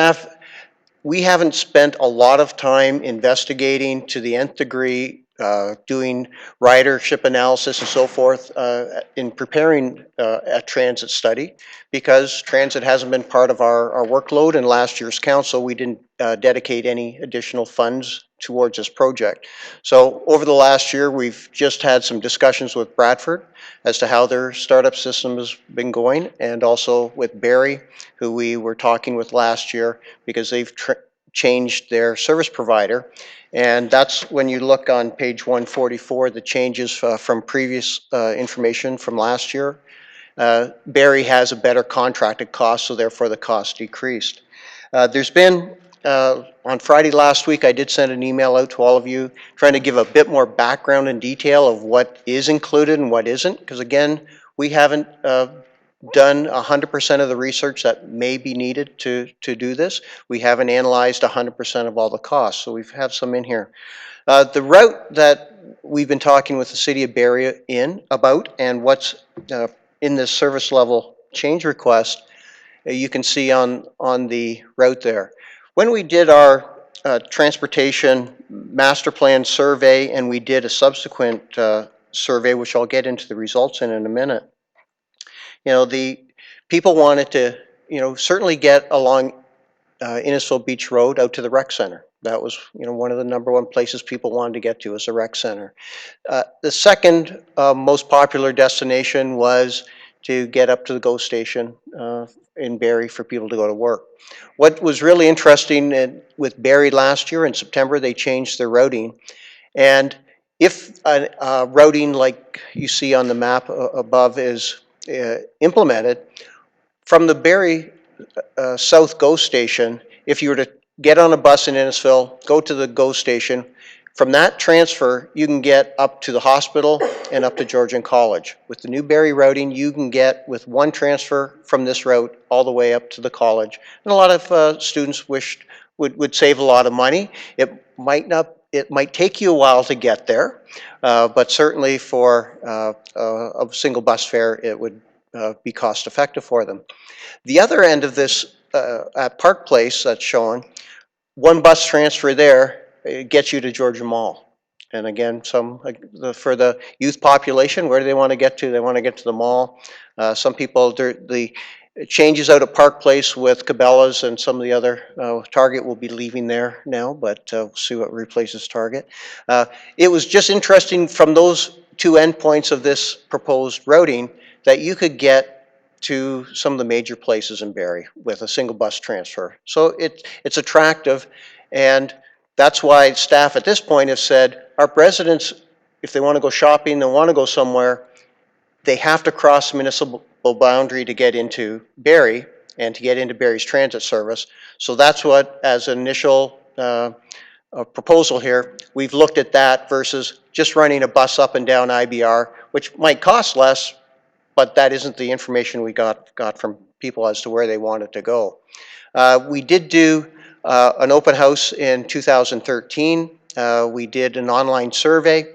staff, we haven't spent a lot of time investigating to the nth degree, doing ridership analysis and so forth in preparing a transit study, because transit hasn't been part of our workload. In last year's council, we didn't dedicate any additional funds towards this project. So over the last year, we've just had some discussions with Bradford as to how their startup system has been going, and also with Barrie, who we were talking with last year, because they've changed their service provider. And that's when you look on page 144, the changes from previous information from last year. Barrie has a better contracted cost, so therefore the cost decreased. There's been, on Friday last week, I did send an email out to all of you trying to give a bit more background and detail of what is included and what isn't, because again, we haven't done 100% of the research that may be needed to do this. We haven't analyzed 100% of all the costs, so we have some in here. The route that we've been talking with the City of Barrie about, and what's in this service level change request, you can see on the route there. When we did our transportation master plan survey, and we did a subsequent survey, which I'll get into the results in a minute, the people wanted to, certainly get along Innisfil Beach Road out to the rec center. That was, one of the #1 places people wanted to get to, is the rec center. The second most popular destination was to get up to the GO station in Barrie for people to go to work. What was really interesting with Barrie last year in September, they changed their routing. And if routing like you see on the map above is implemented, from the Barrie South GO station, if you were to get on a bus in Innisfil, go to the GO station, from that transfer, you can get up to the hospital and up to Georgian College. With the new Barrie routing, you can get, with one transfer from this route, all the way up to the college. And a lot of students would save a lot of money. It might take you a while to get there, but certainly for a single bus fare, it would be cost effective for them. The other end of this, at Park Place that's shown, one bus transfer there gets you to Georgian Mall. And again, for the youth population, where do they want to get to? They want to get to the mall. Some people, the changes out at Park Place with Cabela's and some of the other, Target will be leaving there now, but we'll see what replaces Target. It was just interesting from those two endpoints of this proposed routing that you could get to some of the major places in Barrie with a single bus transfer. So it's attractive, and that's why staff at this point have said our residents, if they want to go shopping, they want to go somewhere, they have to cross the municipal boundary to get into Barrie and to get into Barrie's transit service. So that's what, as an initial proposal here, we've looked at that versus just running a bus up and down IBR, which might cost less, but that isn't the information we got from people as to where they wanted to go. We did do an open house in 2013. We did an online survey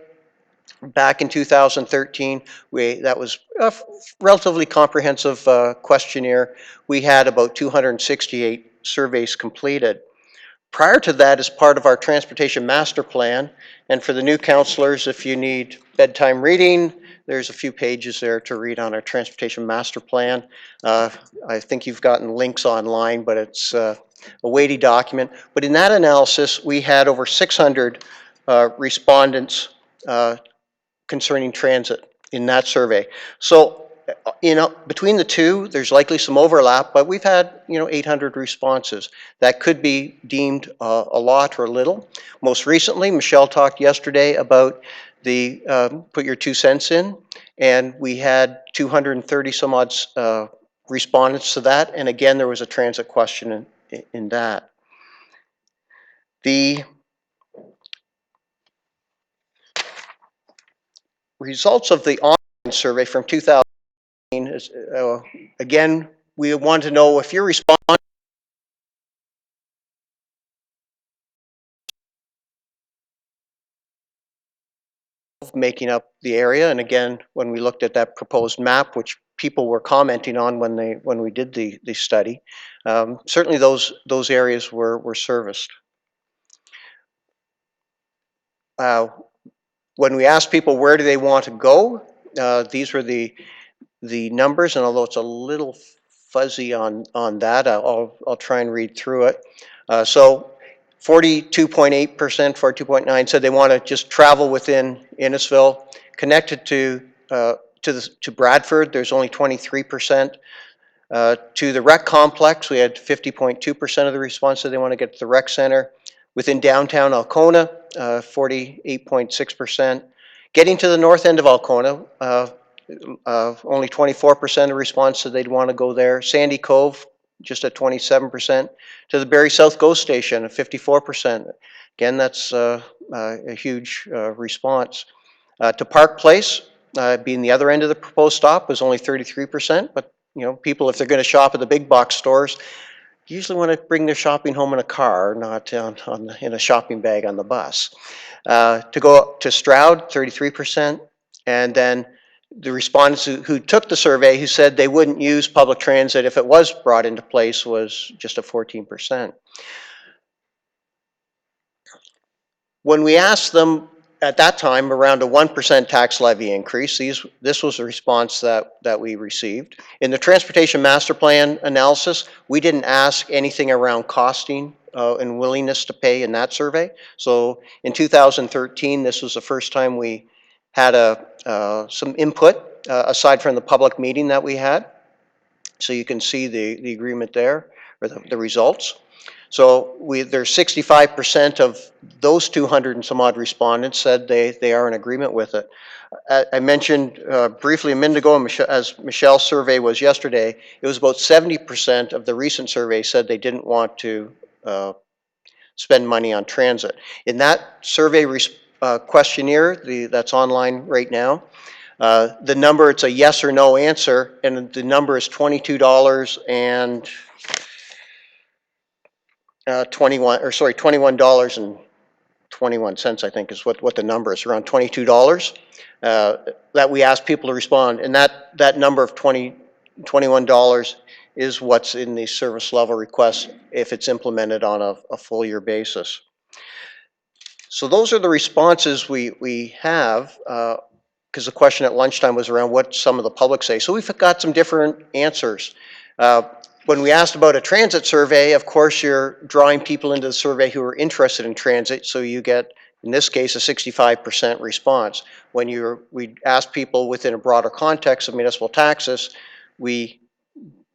back in 2013. That was a relatively comprehensive questionnaire. We had about 268 surveys completed. Prior to that, as part of our transportation master plan, and for the new councillors, if you need bedtime reading, there's a few pages there to read on our transportation master plan. I think you've gotten links online, but it's a weighty document. But in that analysis, we had over 600 respondents concerning transit in that survey. So, between the two, there's likely some overlap, but we've had, 800 responses. That could be deemed a lot or a little. Most recently, Michelle talked yesterday about the put your 2 cents in, and we had 230 some odd respondents to that. And again, there was a transit question in that. The results of the online survey from 2000 is, again, we want to know if you're responding making up the area. And again, when we looked at that proposed map, which people were commenting on when we did the study, certainly those areas were serviced. When we asked people where do they want to go, these were the numbers, and although it's a little fuzzy on that, I'll try and read through it. So 42.8%, 42.9 said they want to just travel within Innisfil. Connected to Bradford, there's only 23%. To the rec complex, we had 50.2% of the response said they want to get to the rec center. Within downtown Alcona, 48.6%. Getting to the north end of Alcona, only 24% of response said they'd want to go there. Sandy Cove, just at 27%. To the Barrie South GO Station, at 54%. Again, that's a huge response. To Park Place, being the other end of the proposed stop, was only 33%. But people, if they're going to shop at the big box stores, usually want to bring their shopping home in a car, not in a shopping bag on the bus. To go up to Stroud, 33%. And then the respondents who took the survey, who said they wouldn't use public transit if it was brought into place, was just at 14%. When we asked them at that time around a 1% tax levy increase, this was the response that we received. In the Transportation Master Plan analysis, we didn't ask anything around costing and willingness to pay in that survey. So in 2013, this was the first time we had some input aside from the public meeting that we had. So you can see the agreement there, or the results. So there's 65% of those 200 and some odd respondents said they are in agreement with it. I mentioned briefly a minute ago, as Michelle's survey was yesterday, it was about 70% of the recent survey said they didn't want to spend money on transit. In that survey questionnaire that's online right now, the number, it's a yes or no answer, and the number is $22 and $21.21, I think is what the number is, around $22 that we asked people to respond, and that number of $21 is what's in the service level request if it's implemented on a full year basis. So those are the responses we have, because the question at lunchtime was around what some of the public say. So we've got some different answers. When we asked about a transit survey, of course, you're drawing people into the survey who are interested in transit, so you get, in this case, a 65% response. When we asked people within a broader context of municipal taxes, we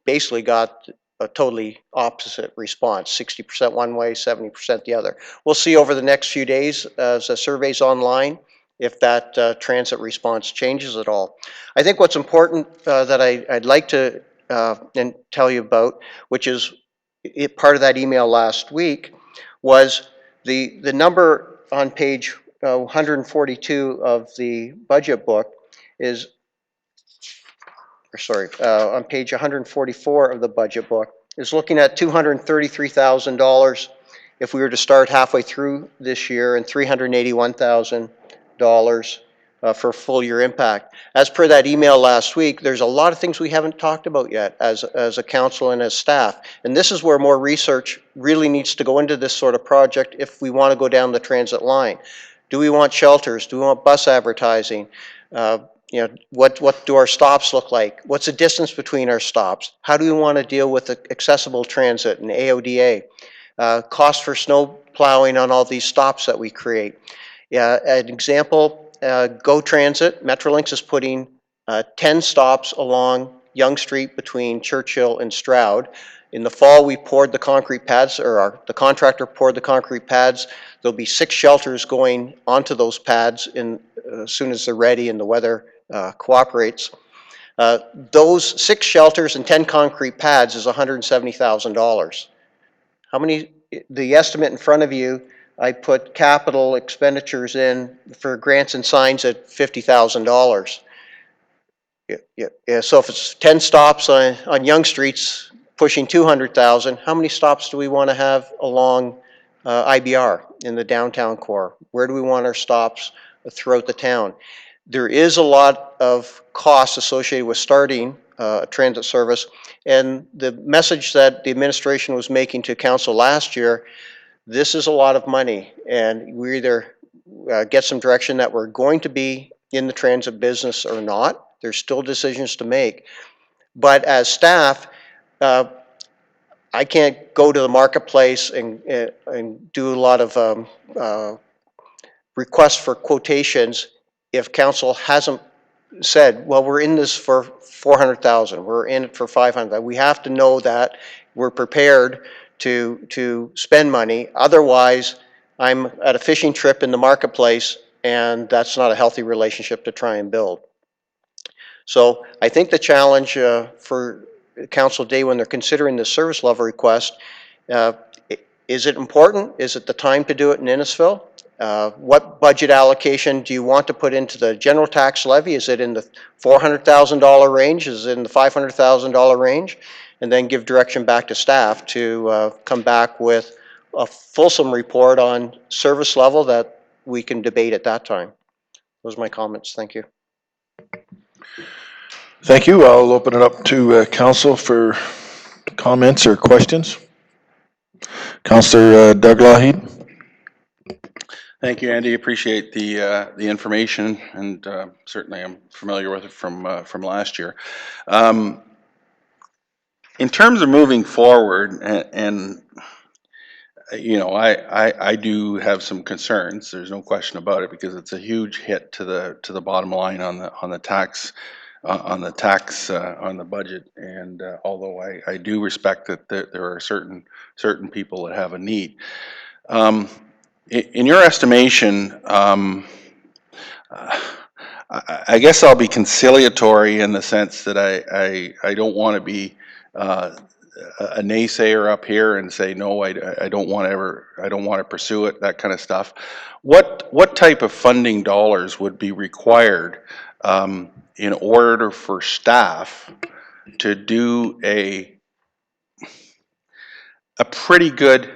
basically got a totally opposite response, 60% one way, 70% the other. We'll see over the next few days as the survey's online if that transit response changes at all. I think what's important that I'd like to and tell you about, which is part of that email last week, was the number on page 142 of the budget book is, or sorry, on page 144 of the budget book, is looking at $233,000 if we were to start halfway through this year, and $381,000 for full year impact. As per that email last week, there's a lot of things we haven't talked about yet as a council and as staff. And this is where more research really needs to go into this sort of project if we want to go down the transit line. Do we want shelters? Do we want bus advertising? What do our stops look like? What's the distance between our stops? How do we want to deal with accessible transit and AODA? Cost for snow plowing on all these stops that we create. An example, GO Transit, Metrolinx is putting 10 stops along Yonge Street between Churchill and Stroud. In the fall, we poured the concrete pads, or the contractor poured the concrete pads. There'll be 6 shelters going onto those pads as soon as they're ready and the weather cooperates. Those 6 shelters and 10 concrete pads is $170,000. How many, the estimate in front of you, I put capital expenditures in for grants and signs at $50,000. So if it's 10 stops on Yonge Streets pushing 200,000, how many stops do we want to have along IBR in the downtown core? Where do we want our stops throughout the town. There is a lot of costs associated with starting a transit service, and the message that the administration was making to council last year, this is a lot of money, and we either get some direction that we're going to be in the transit business or not. There's still decisions to make. But as staff, I can't go to the marketplace and do a lot of requests for quotations if council hasn't said, well, we're in this for 400,000, we're in it for 500. We have to know that we're prepared to spend money. Otherwise, I'm at a fishing trip in the marketplace, and that's not a healthy relationship to try and build. So I think the challenge for council day when they're considering the service level request, is it important? Is it the time to do it in Innisfil? What budget allocation do you want to put into the general tax levy? Is it in the $400,000 range? Is it in the $500,000 range? And then give direction back to staff to come back with a fulsome report on service level that we can debate at that time. Those are my comments. Thank you. Thank you. I'll open it up to council for comments or questions. Councillor Doug Lougheed. Thank you, Andy. Appreciate the information, and certainly I'm familiar with it from last year. In terms of moving forward, and you know, I do have some concerns. There's no question about it, because it's a huge hit to the bottom line on the tax. On the budget, and although I do respect that there are certain people that have a need, in your estimation, I guess I'll be conciliatory in the sense that I don't want to be a naysayer up here and say no, I don't want to pursue it, that kind of stuff. What type of funding dollars would be required in order for staff to do a pretty good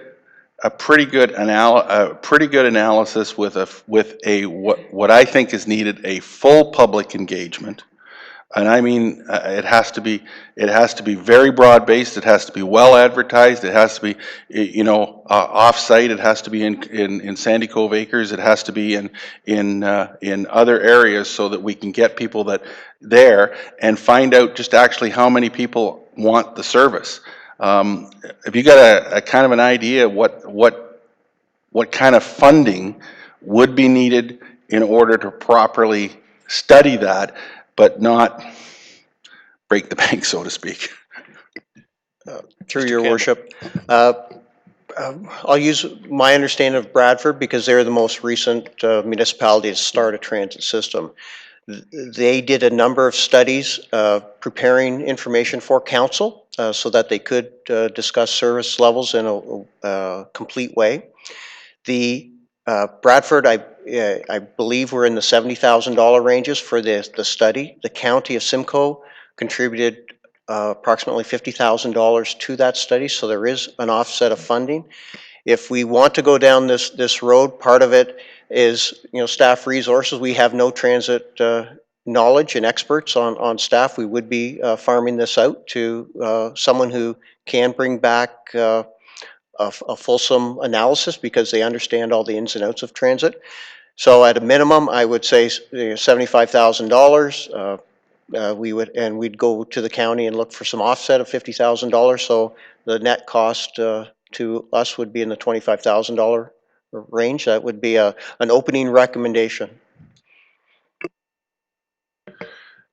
analysis with what I think is needed, a full public engagement? And I mean, it has to be very broad based. It has to be well advertised. It has to be, you know, off site. It has to be in Sandy Cove Acres. It has to be in other areas, so that we can get people there and find out just actually how many people want the service. Have you got a kind of an idea of what kind of funding would be needed in order to properly study that, but not break the bank, so to speak? Through your worship, I'll use my understanding of Bradford, because they're the most recent municipality to start a transit system. They did a number of studies preparing information for council so that they could discuss service levels in a complete way. The Bradford, I believe we're in the $70,000 ranges for the study. The county of Simcoe contributed approximately $50,000 to that study, so there is an offset of funding. If we want to go down this road, part of it is, you know, staff resources. We have no transit knowledge and experts on staff. We would be farming this out to someone who can bring back a fulsome analysis, because they understand all the ins and outs of transit. So at a minimum, I would say $75,000. We'd go to the county and look for some offset of $50,000. So the net cost to us would be in the $25,000 range. That would be an opening recommendation.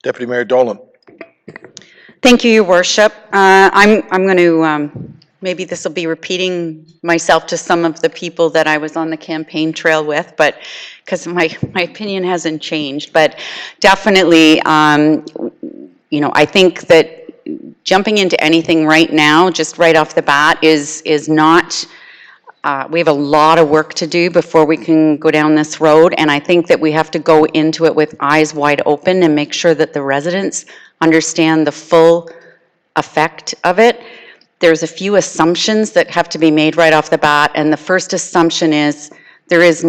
Deputy Mayor Dolan. Thank you, Your Worship. I'm going to, maybe this will be repeating myself to some of the people that I was on the campaign trail with, but because my opinion hasn't changed. But definitely, you know, I think that jumping into anything right now, just right off the bat, is not, we have a lot of work to do before we can go down this road, and I think that we have to go into it with eyes wide open and make sure that the residents understand the full effect of it. There's a few assumptions that have to be made right off the bat, and the first assumption is there is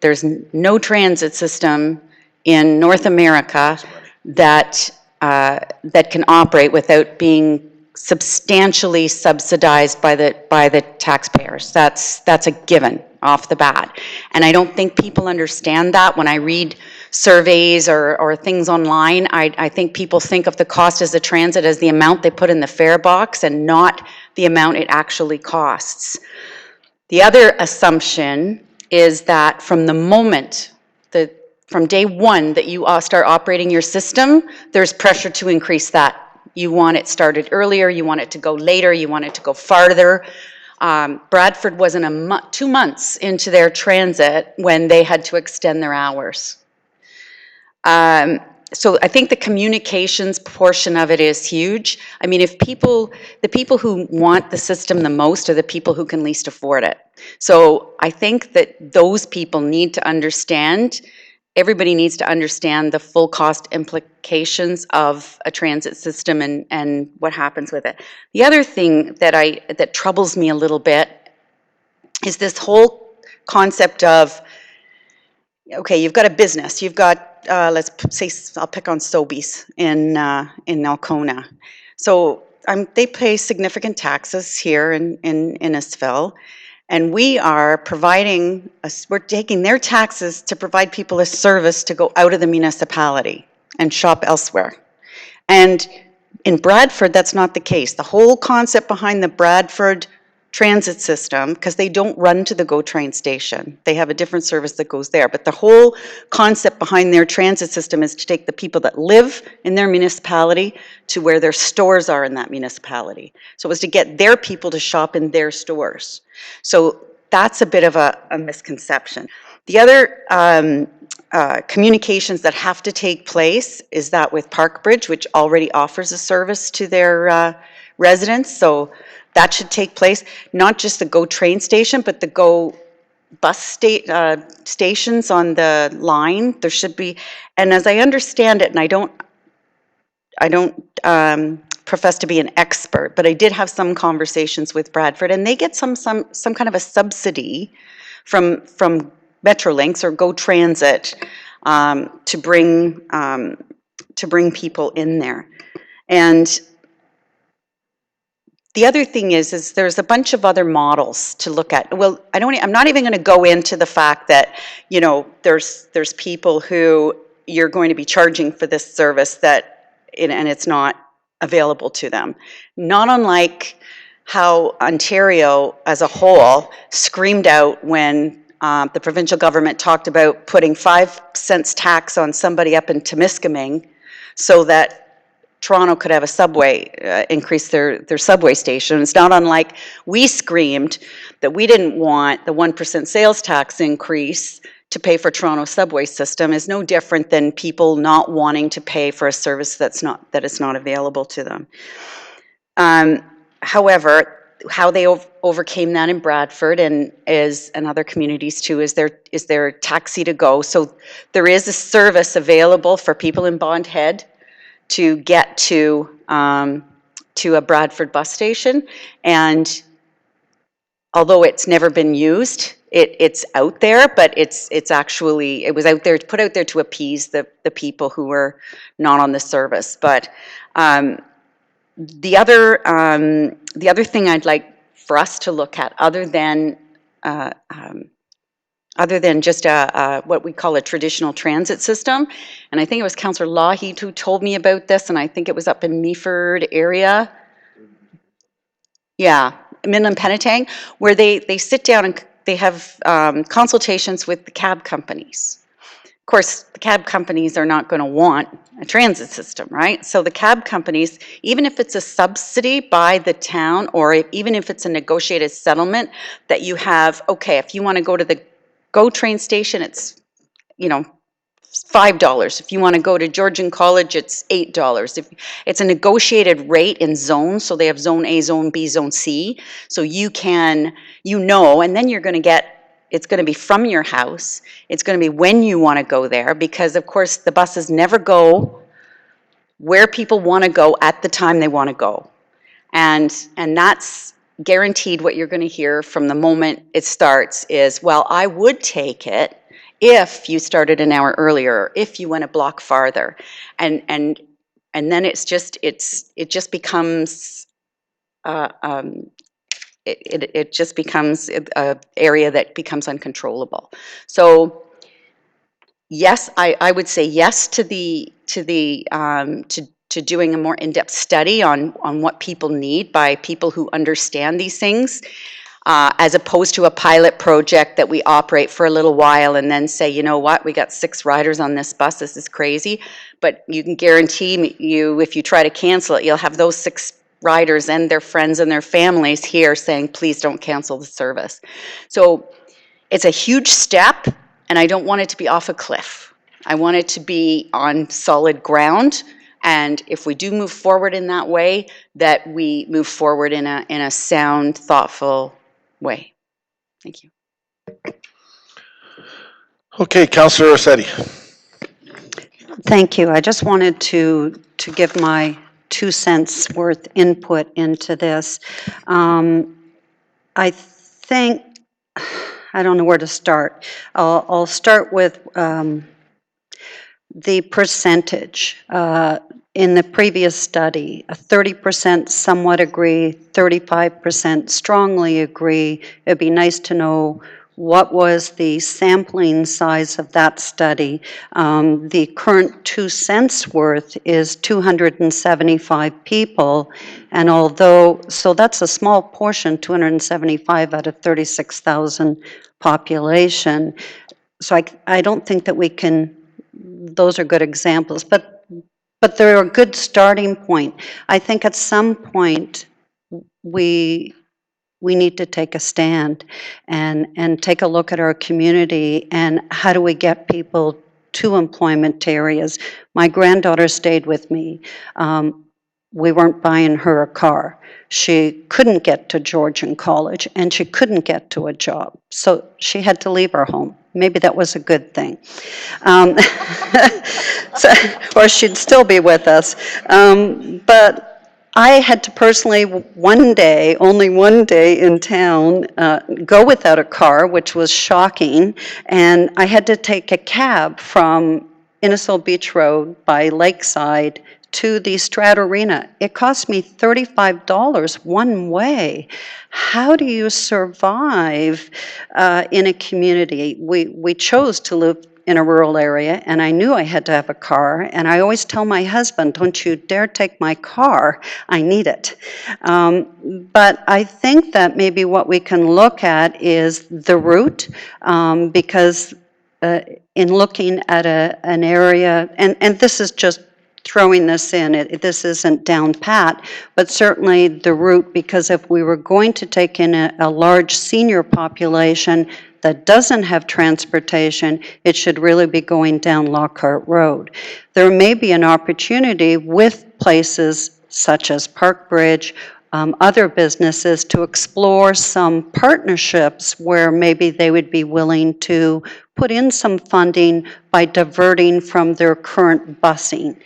there's no transit system in North America that, that can operate without being substantially subsidized by the taxpayers. That's a given off the bat. And I don't think people understand that. When I read surveys or things online, I think people think of the cost as a transit as the amount they put in the fare box and not the amount it actually costs. The other assumption is that from the moment, from day one that you start operating your system, there's pressure to increase that. You want it started earlier, you want it to go later, you want it to go farther. Bradford wasn't 2 months into their transit when they had to extend their hours. So I think the communications portion of it is huge. I mean, the people who want the system the most are the people who can least afford it. So I think that those people need to understand, everybody needs to understand the full cost implications of a transit system and what happens with it. The other thing that troubles me a little bit is this whole concept of, okay, you've got a business, you've got, let's say, I'll pick on Sobeys in Alcona. So they pay significant taxes here in Innisfil, and we are we're taking their taxes to provide people a service to go out of the municipality and shop elsewhere. And in Bradford, that's not the case. The whole concept behind the Bradford transit system, because they don't run to the GO train station. They have a different service that goes there. But the whole concept behind their transit system is to take the people that live in their municipality to where their stores are in that municipality. So it was to get their people to shop in their stores. So that's a bit of a misconception. The other communications that have to take place is that with Parkbridge, which already offers a service to their residents. So that should take place, not just the GO train station, but the GO bus stations on the line. There should be, and as I understand it, and I don't profess to be an expert, but I did have some conversations with Bradford, and they get some kind of a subsidy from Metrolinx or GO Transit to bring people in there. And the other thing is there's a bunch of other models to look at. Well, I'm not even going to go into the fact that, you know, there's people who you're going to be charging for this service and it's not available to them. Not unlike how Ontario as a whole screamed out when the provincial government talked about putting 5 cents tax on somebody up in Temiskaming so that Toronto could have a subway, increase their subway station. It's not unlike we screamed that we didn't want the 1% sales tax increase to pay for Toronto's subway system. Is no different than people not wanting to pay for a service that is not available to them. However, how they overcame that in Bradford and other communities too is their taxi to go. So there is a service available for people in Bond Head to get to a Bradford bus station, and although it's never been used, it's out there, but it was out there, put out there to appease the people who were not on the service. But the other thing I'd like for us to look at, other than just what we call a traditional transit system. And I think it was Councillor Lougheed who told me about this, and I think it was up in Meaford area. Yeah, Midland Penetang, where they sit down and they have consultations with the cab companies. Of course, the cab companies are not going to want a transit system, right? So the cab companies, even if it's a subsidy by the town, or even if it's a negotiated settlement that you have, okay, if you want to go to the GO train station, it's, you know, $5. If you want to go to Georgian College, it's $8. If it's a negotiated rate in zones, so they have zone A, zone B, zone C, so you can, and then you're going to get, it's going to be from your house, it's going to be when you want to go there, because of course the buses never go where people want to go at the time they want to go. And that's guaranteed. What you're going to hear from the moment it starts is, well, I would take it if you started an hour earlier, or if you went a block farther. And then it just becomes, uh, um, it just becomes a area that becomes uncontrollable. So yes, I would say yes to to doing a more in-depth study on what people need by people who understand these things, as opposed to a pilot project that we operate for a little while and then say, you know what, we got 6 riders on this bus, this is crazy. But you can guarantee you, if you try to cancel it, you'll have those 6 riders and their friends and their families here saying, please don't cancel the service. So it's a huge step, and I don't want it to be off a cliff. I want it to be on solid ground, and if we do move forward in that way, that we move forward in a sound, thoughtful way. Thank you. Okay, Councillor Rossetti. Thank you. I just wanted to give my 2 cents worth input into this. I think, I don't know where to start. I'll start with the percentage. In the previous study, 30% somewhat agree, 35% strongly agree. It'd be nice to know what was the sampling size of that study. The current 2 cents worth is 275 people, and although, so that's a small portion, 275 out of 36,000 population. So I don't think that we can, those are good examples, but they're a good starting point. I think at some point we need to take a stand and take a look at our community and how do we get people to employment areas. My granddaughter stayed with me. We weren't buying her a car. She couldn't get to Georgian College and she couldn't get to a job. So she had to leave her home. Maybe that was a good thing. So, or she'd still be with us. But I had to personally, one day, only one day in town, go without a car, which was shocking. And I had to take a cab from Innisfil Beach Road by Lakeside to the Strat Arena. It cost me $35 one way. How do you survive in a community? We chose to live in a rural area, and I knew I had to have a car, and I always tell my husband, don't you dare take my car, I need it. But I think that maybe what we can look at is the route, because in looking at an area, and this is just throwing this in, this isn't down pat, but certainly the route, because if we were going to take in a large senior population that doesn't have transportation, it should really be going down Lockhart Road. There may be an opportunity with places such as Park Bridge, other businesses, to explore some partnerships where maybe they would be willing to put in some funding by diverting from their current busing.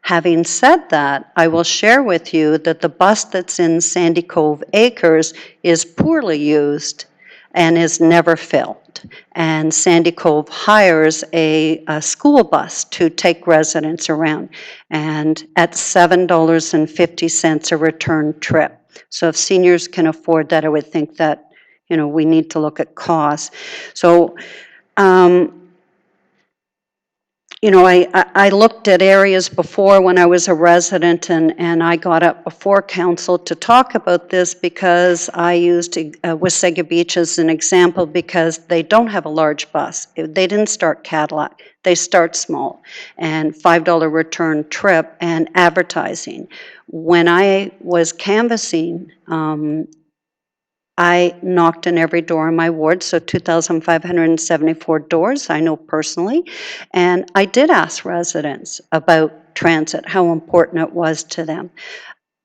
Having said that, I will share with you that the bus that's in Sandy Cove Acres is poorly used and is never filled. And Sandy Cove hires a school bus to take residents around, and at $7.50 a return trip. So if seniors can afford that, I would think that, we need to look at costs. So, I looked at areas before when I was a resident, and I got up before council to talk about this because I used Wasaga Beach as an example, because they don't have a large bus. They didn't start Cadillac. They start small, and $5 return trip and advertising. When I was canvassing, I knocked on every door in my ward, so 2,574 doors I know personally, and I did ask residents about transit, how important it was to them.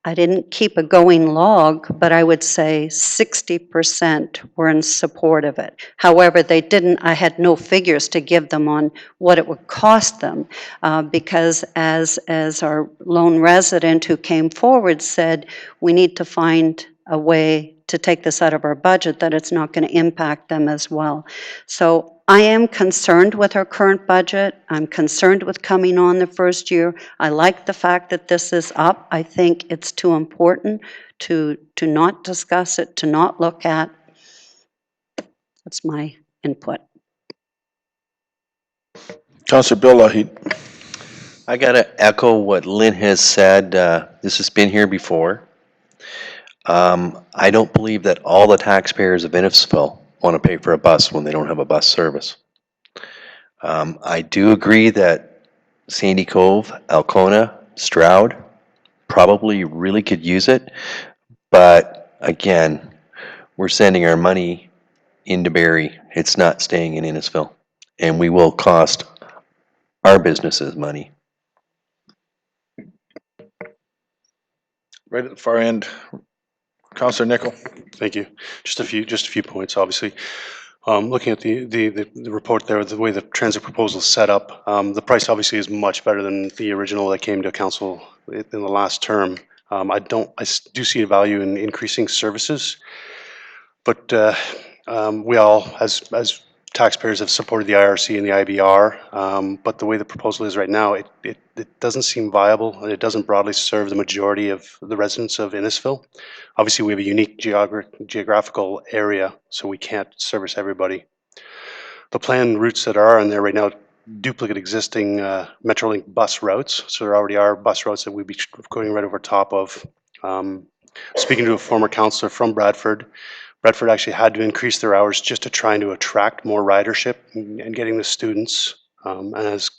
I didn't keep a going log, but I would say 60% were in support of it. However, I had no figures to give them on what it would cost them, because as our lone resident who came forward said, we need to find a way to take this out of our budget that it's not going to impact them as well. So I am concerned with our current budget. I'm concerned with coming on the first year. I like the fact that this is up. I think it's too important to not discuss it, to not look at. That's my input. Councillor Bill Lahit. I got to echo what Lynn has said. This has been here before. I don't believe that all the taxpayers of Innisfil want to pay for a bus when they don't have a bus service. I do agree that Sandy Cove, Alcona, Stroud probably really could use it. But again, we're sending our money into Barrie. It's not staying in Innisfil. And we will cost our businesses money. Right at the far end, Councillor Nickel. Thank you. Just a few points, obviously. Looking at the report there, the way the transit proposal is set up, the price obviously is much better than the original that came to council in the last term. I do see a value in increasing services, but we all, as taxpayers, have supported the IRC and the IBR, but the way the proposal is right now, it doesn't seem viable, and it doesn't broadly serve the majority of the residents of Innisfil. Obviously, we have a unique geographical area, so we can't service everybody. The planned routes that are on there right now duplicate existing Metrolink bus routes, so there already are bus routes that we'd be going right over top of. Speaking to a former councillor from Bradford, Bradford actually had to increase their hours just to try to attract more ridership and getting the students. And as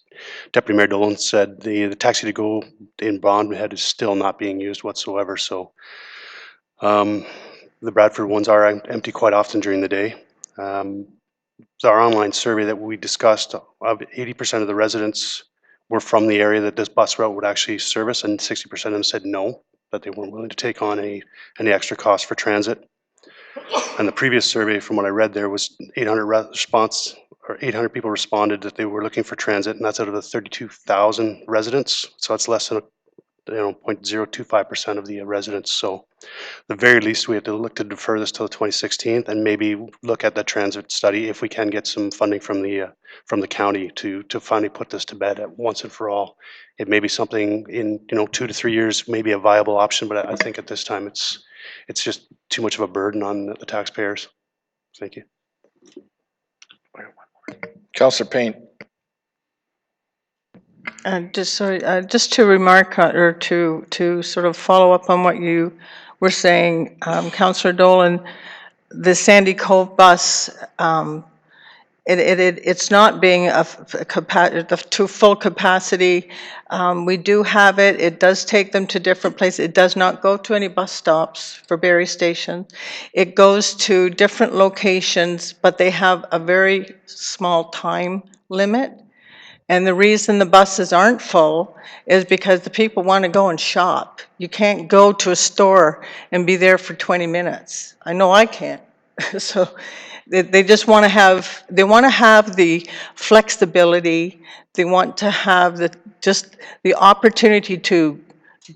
Deputy Mayor Dolan said, the taxi to go in Bondhead is still not being used whatsoever. So the Bradford ones are empty quite often during the day. Our online survey that we discussed, 80% of the residents were from the area that this bus route would actually service, and 60% of them said no, that they weren't willing to take on any extra cost for transit. And the previous survey, from what I read there, was 800 people responded that they were looking for transit, and that's out of the 32,000 residents. So that's less than 0.025% of the residents. So the very least, we have to look to defer this till the 2016th, and maybe look at the transit study if we can get some funding from the county to finally put this to bed at once and for all. It may be something in 2 to 3 years, maybe a viable option, but I think at this time it's just too much of a burden on the taxpayers. Thank you. Councillor Payne. Just to remark or to sort of follow up on what you were saying, Councillor Dolan, the Sandy Cove bus, it's not being to full capacity. We do have it. It does take them to different places. It does not go to any bus stops for Barrie Station. It goes to different locations, but they have a very small time limit. And the reason the buses aren't full is because the people want to go and shop. You can't go to a store and be there for 20 minutes. I know I can't. So they just want to have, the flexibility. They want to have the opportunity to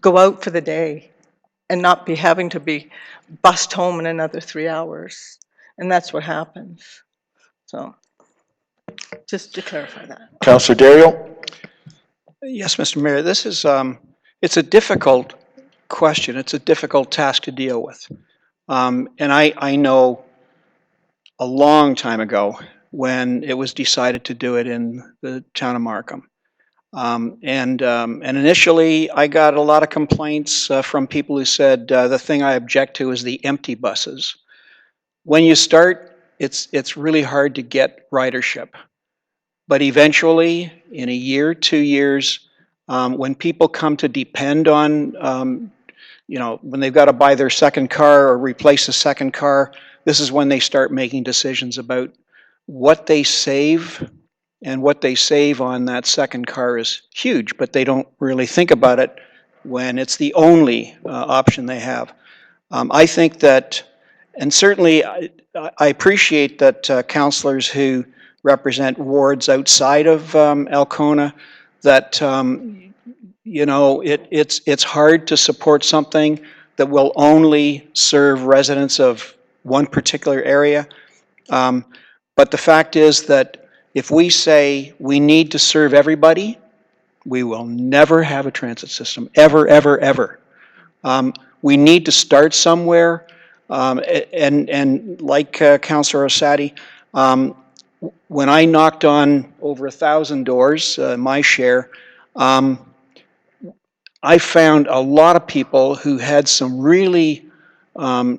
go out for the day and not be having to be bussed home in another 3 hours. And that's what happens. So just to clarify that. Councillor Dario. Yes, Mr. Mayor, this is, it's a difficult question. It's a difficult task to deal with. And I know a long time ago when it was decided to do it in the town of Markham. And initially I got a lot of complaints from people who said the thing I object to is the empty buses. When you start, it's really hard to get ridership. But eventually, in a year, 2 years, when people come to depend on, when they've got to buy their second car or replace a second car, this is when they start making decisions about what they save, and what they save on that second car is huge, but they don't really think about it when it's the only option they have. I think that, and certainly I appreciate that councillors who represent wards outside of Alcona, that it's hard to support something that will only serve residents of one particular area. But the fact is that if we say we need to serve everybody, we will never have a transit system, ever, ever, ever. We need to start somewhere, and like Councillor Ossati, when I knocked on over 1,000 doors, my share, I found a lot of people who had some really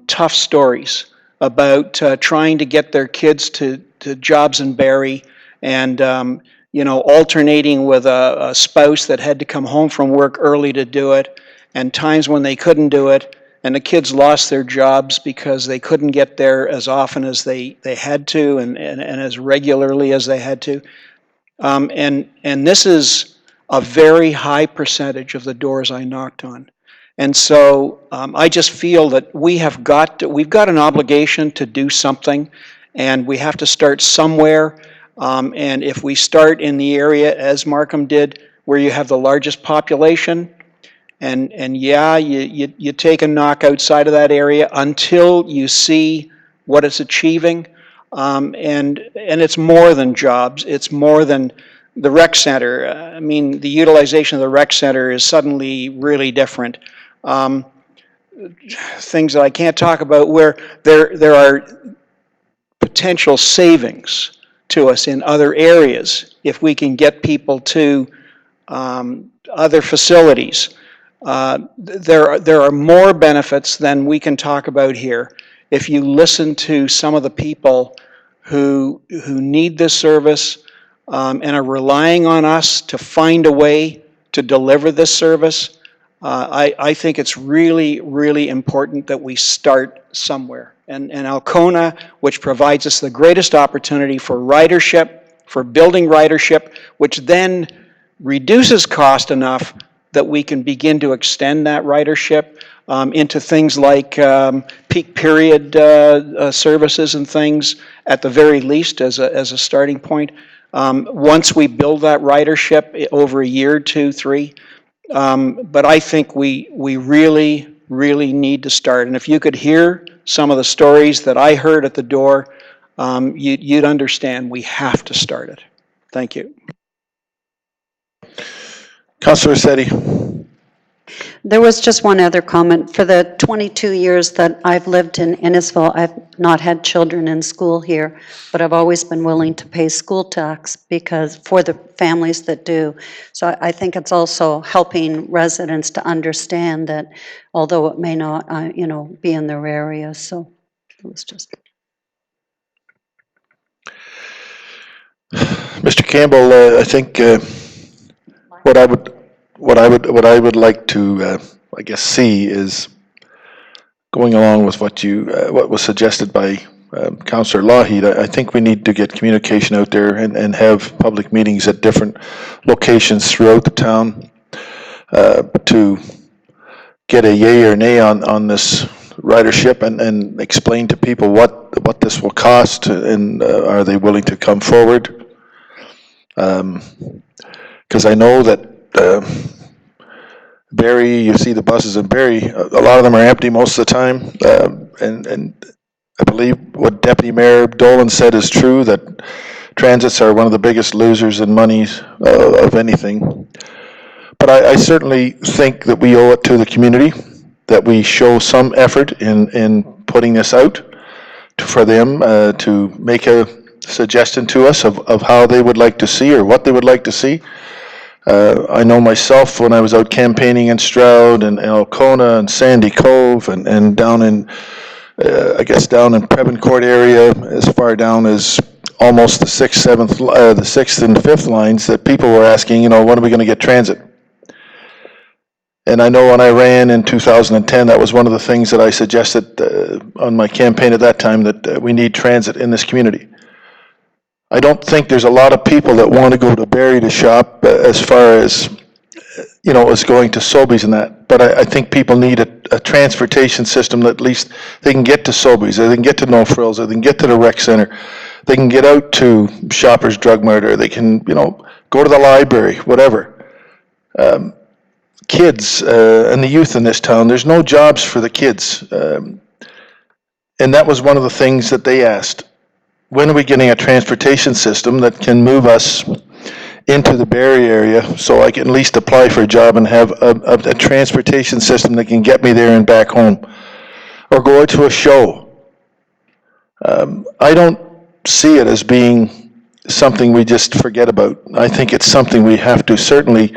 tough stories about trying to get their kids to jobs in Barrie, and alternating with a spouse that had to come home from work early to do it, and times when they couldn't do it, and the kids lost their jobs because they couldn't get there as often as they had to, and as regularly as they had to. And this is a very high percentage of the doors I knocked on. And so I just feel that we've got an obligation to do something, and we have to start somewhere. And if we start in the area, as Markham did, where you have the largest population, and yeah, you take a knock outside of that area until you see what it's achieving. And it's more than jobs. It's more than the rec center. I mean, the utilization of the rec center is suddenly really different. Things that I can't talk about, where there are potential savings to us in other areas if we can get people to other facilities. There are more benefits than we can talk about here. If you listen to some of the people who need this service and are relying on us to find a way to deliver this service, I think it's really, really important that we start somewhere. And Alcona, which provides us the greatest opportunity for ridership, for building ridership, which then reduces cost enough that we can begin to extend that ridership into things like peak period services and things, at the very least, as a starting point. Once we build that ridership over a year, 2, 3, but I think we really, really need to start. And if you could hear some of the stories that I heard at the door, you'd understand we have to start it. Thank you. Councillor Ossati. There was just one other comment. For the 22 years that I've lived in Innisfil, I've not had children in school here, but I've always been willing to pay school tax because for the families that do. So I think it's also helping residents to understand that although it may not, be in their area. So it was just. Mr. Campbell, I think what I would like to, I guess, see is going along with what was suggested by Councillor Lougheed. I think we need to get communication out there and have public meetings at different locations throughout the town to get a yay or nay on this ridership and explain to people what this will cost, and are they willing to come forward? Because I know that Barrie, you see the buses in Barrie, a lot of them are empty most of the time, and I believe what Deputy Mayor Dolan said is true, that transits are one of the biggest losers in money of anything. But I certainly think that we owe it to the community that we show some effort in putting this out for them to make a suggestion to us of how they would like to see or what they would like to see. I know myself when I was out campaigning in Stroud and Alcona and Sandy Cove and down in, down in Prebencourt area, as far down as almost the 6th, 7th, the 6th and 5th lines, that people were asking, when are we going to get transit? And I know when I ran in 2010, that was one of the things that I suggested on my campaign at that time, that we need transit in this community. I don't think there's a lot of people that want to go to Barrie to shop as far as, as going to Sobeys and that. But I think people need a transportation system that at least they can get to Sobeys, or they can get to No Frills, or they can get to the rec center. They can get out to Shoppers Drug Mart, or they can, go to the library, whatever. Kids and the youth in this town, there's no jobs for the kids. And that was one of the things that they asked. when are we getting a transportation system that can move us into the Barrie area so I can at least apply for a job and have a transportation system that can get me there and back home? Or go out to a show. I don't see it as being something we just forget about. I think it's something we have to certainly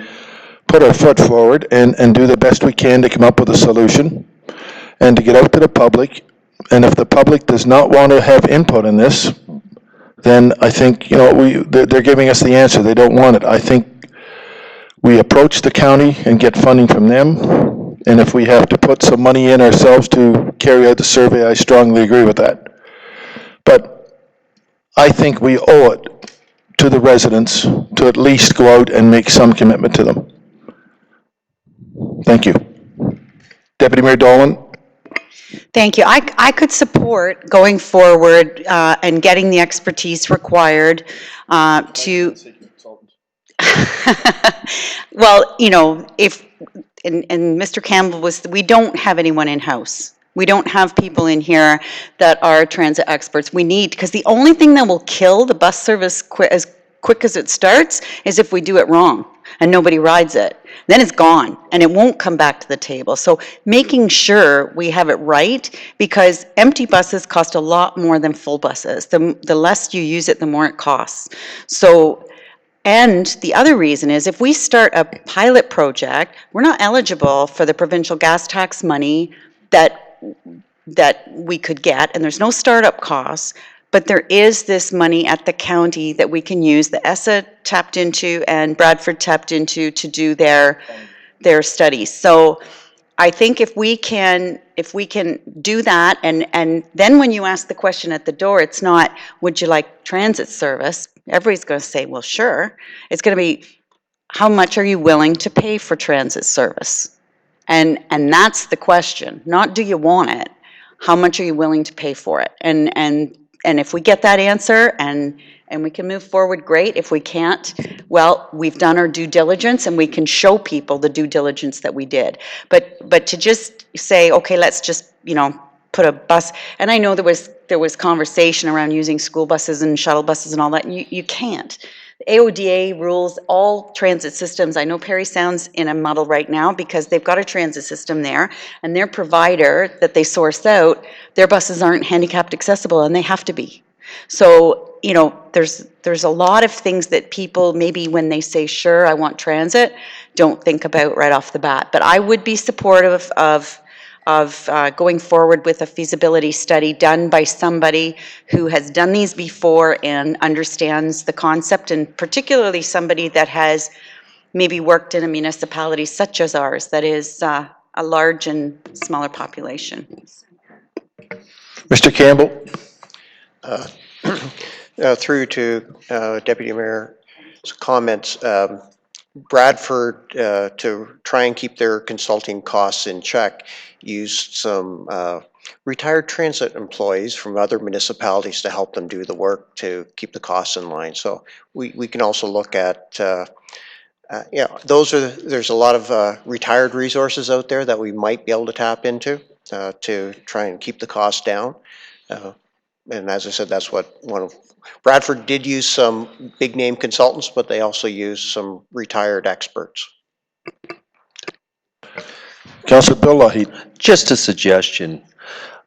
put our foot forward and do the best we can to come up with a solution and to get out to the public. And if the public does not want to have input in this, then I think, they're giving us the answer. They don't want it. I think we approach the county and get funding from them. And if we have to put some money in ourselves to carry out the survey, I strongly agree with that. But I think we owe it to the residents to at least go out and make some commitment to them. Thank you. Deputy Mayor Dolan? Thank you. I could support going forward and getting the expertise required to, well, if, and Mr. Campbell we don't have anyone in-house. We don't have people in here that are transit experts. We need, because the only thing that will kill the bus service as quick as it starts is if we do it wrong and nobody rides it. Then it's gone and it won't come back to the table. So making sure we have it right, because empty buses cost a lot more than full buses. The less you use it, the more it costs. So, and the other reason is if we start a pilot project, we're not eligible for the provincial gas tax money that we could get, and there's no startup costs, but there is this money at the county that we can use, that ESSA tapped into and Bradford tapped into to do their studies. So I think if we can do that, and then when you ask the question at the door, it's not, would you like transit service? Everybody's going to say, well, sure. It's going to be, how much are you willing to pay for transit service? And that's the question, not do you want it, how much are you willing to pay for it? And if we get that answer and we can move forward, great. If we can't, well, we've done our due diligence and we can show people the due diligence that we did. But to just say, okay, let's just, put a bus, and I know there was conversation around using school buses and shuttle buses and all that, and you can't. AODA rules all transit systems. I know Perry Sound's in a muddle right now because they've got a transit system there, and their provider that they source out, their buses aren't handicapped accessible, and they have to be. So, there's a lot of things that people, maybe when they say, sure, I want transit, don't think about right off the bat. But I would be supportive of going forward with a feasibility study done by somebody who has done these before and understands the concept, and particularly somebody that has maybe worked in a municipality such as ours that is a large and smaller population. Mr. Campbell? Through to Deputy Mayor's comments, Bradford, to try and keep their consulting costs in check, used some retired transit employees from other municipalities to help them do the work to keep the costs in line. So we can also look at, there's a lot of retired resources out there that we might be able to tap into to try and keep the costs down. And as I said, that's what Bradford did use some big name consultants, but they also used some retired experts. Councillor Bill Lougheed? Just a suggestion.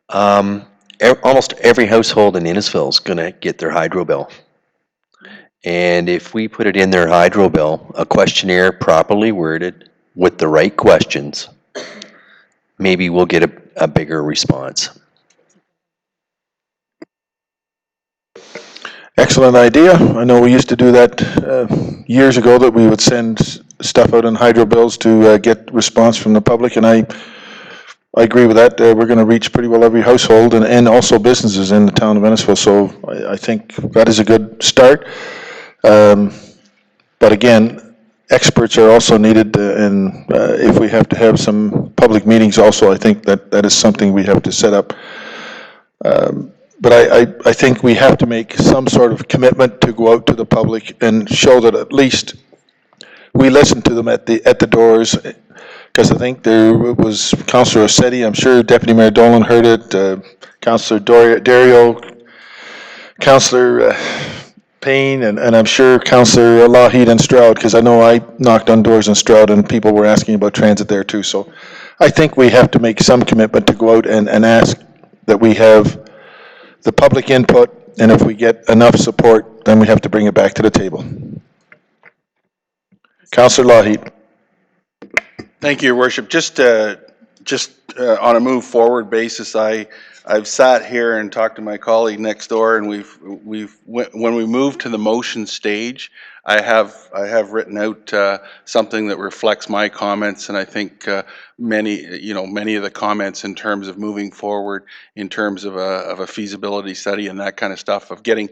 Almost every household in Innisfil is going to get their hydro bill. And if we put it in their hydro bill, a questionnaire properly worded with the right questions, maybe we'll get a bigger response. Excellent idea. I know we used to do that years ago, that we would send stuff out on hydro bills to get response from the public, and I agree with that. We're going to reach pretty well every household and also businesses in the town of Innisfil, so I think that is a good start. But again, experts are also needed, and if we have to have some public meetings also, I think that is something we have to set up. But I think we have to make some sort of commitment to go out to the public and show that at least we listen to them at the doors, because I think there was Councillor Ossetti, I'm sure Deputy Mayor Dolan heard it, Councillor Dario Councillor Payne, and I'm sure Councillor Lougheed and Stroud, because I know I knocked on doors in Stroud and people were asking about transit there too. So I think we have to make some commitment to go out and ask that we have the public input, and if we get enough support, then we have to bring it back to the table. Councillor Lougheed. Thank you, Your Worship. Just on a move forward basis, I've sat here and talked to my colleague next door, and when we move to the motion stage, I have written out something that reflects my comments, and I think many of the comments in terms of moving forward, in terms of a feasibility study and that kind of stuff, of getting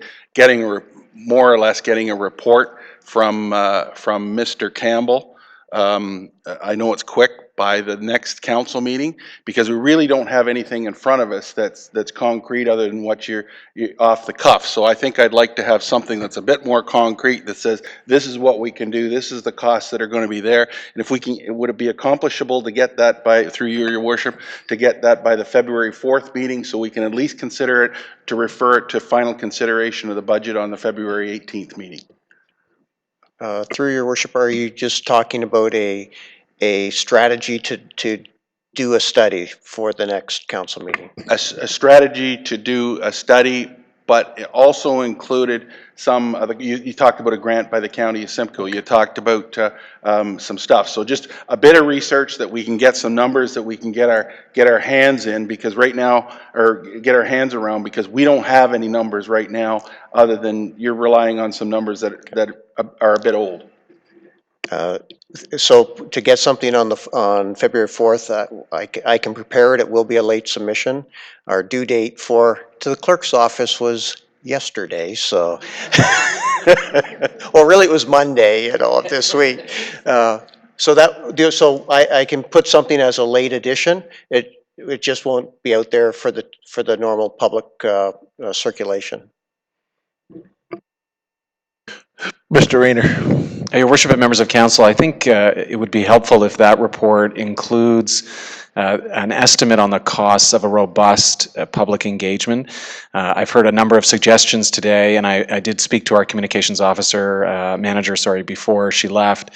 more or less getting a report from Mr. Campbell. I know it's quick, by the next council meeting, because we really don't have anything in front of us that's concrete other than what you're off the cuff. So I think I'd like to have something that's a bit more concrete that says, this is what we can do, this is the costs that are going to be there. And if we can, would it be accomplishable to get that through you, Your Worship, to get that by the February 4th meeting, so we can at least consider it, to refer it to final consideration of the budget on the February 18th meeting? Through Your Worship, are you just talking about a strategy to do a study for the next council meeting? A strategy to do a study, but it also included some of the, you talked about a grant by the county of Simcoe, you talked about some stuff. So just a bit of research that we can get some numbers that we can get our hands in, because right now, or get our hands around, because we don't have any numbers right now, other than you're relying on some numbers that are a bit old. So to get something on February 4th, I can prepare it. It will be a late submission. Our due date to the clerk's office was yesterday, so well, really it was Monday, this week. So I can put something as a late addition. It just won't be out there for the normal public circulation. Mr. Rayner. Your Worship and members of council, I think it would be helpful if that report includes an estimate on the costs of a robust public engagement. I've heard a number of suggestions today, and I did speak to our communications manager, before she left,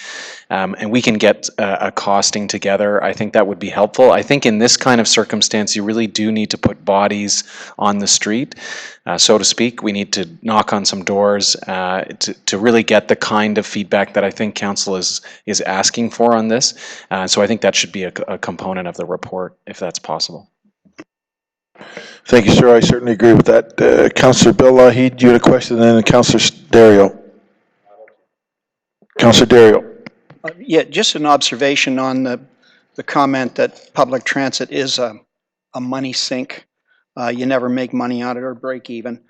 and we can get a costing together. I think that would be helpful. I think in this kind of circumstance, you really do need to put bodies on the street, so to speak. We need to knock on some doors to really get the kind of feedback that I think council is asking for on this. So I think that should be a component of the report, if that's possible. Thank you, sir. I certainly agree with that. Councillor Bill Lougheed, you had a question, and then Councillor Dario. Councillor Dario. Yeah, just an observation on the comment that public transit is a money sink. You never make money on it or break even.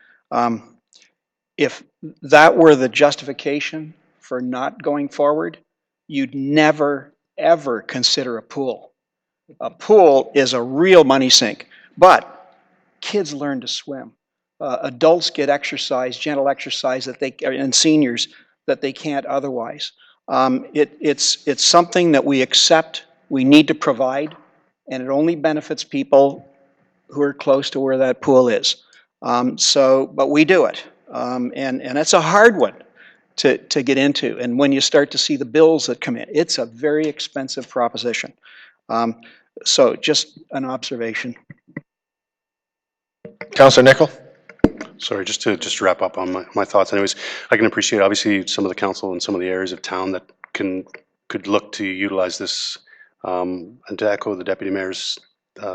If that were the justification for not going forward, you'd never, ever consider a pool. A pool is a real money sink, but kids learn to swim. Adults get exercise, gentle exercise and seniors that they can't otherwise. It's something that we accept, we need to provide, and it only benefits people who are close to where that pool is. But we do it, and it's a hard one to get into. And when you start to see the bills that come in, it's a very expensive proposition. So just an observation. Councillor Nicol. Sorry, just to wrap up on my thoughts. Anyways, I can appreciate obviously some of the council and some of the areas of town that could look to utilize this, and to echo the deputy mayor's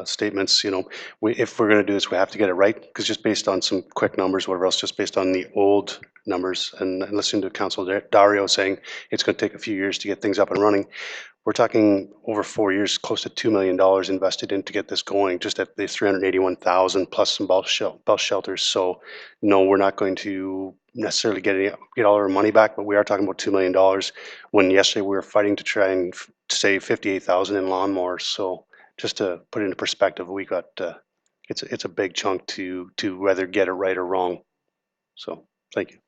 statements. If we're going to do this, we have to get it right, because just based on some quick numbers, whatever else, just based on the old numbers and listening to Councilor Dario saying it's going to take a few years to get things up and running, we're talking over 4 years, close to $2 million invested in to get this going, just at the 381,000 plus some bus shelters. So no, we're not going to necessarily get all our money back, but we are talking about $2 million, when yesterday we were fighting to try and save 58,000 in lawnmowers. So just to put it into perspective, we got it's a big chunk to whether get it right or wrong. So thank you.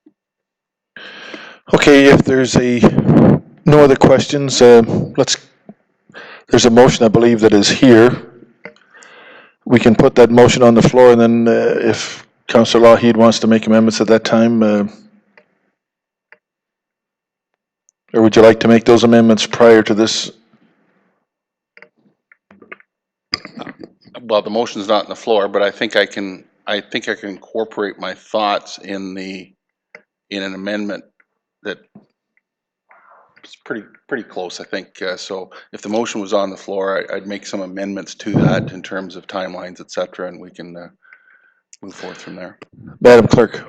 Okay, if there's no other questions, there's a motion, I believe, that is here. We can put that motion on the floor, and then if Councillor Lougheed wants to make amendments at that time, or would you like to make those amendments prior to this? Well, the motion's not on the floor, but I think I can incorporate my thoughts in an amendment that is pretty close, I think. So if the motion was on the floor, I'd make some amendments to that in terms of timelines, et cetera, and we can move forth from there. Madam Clerk.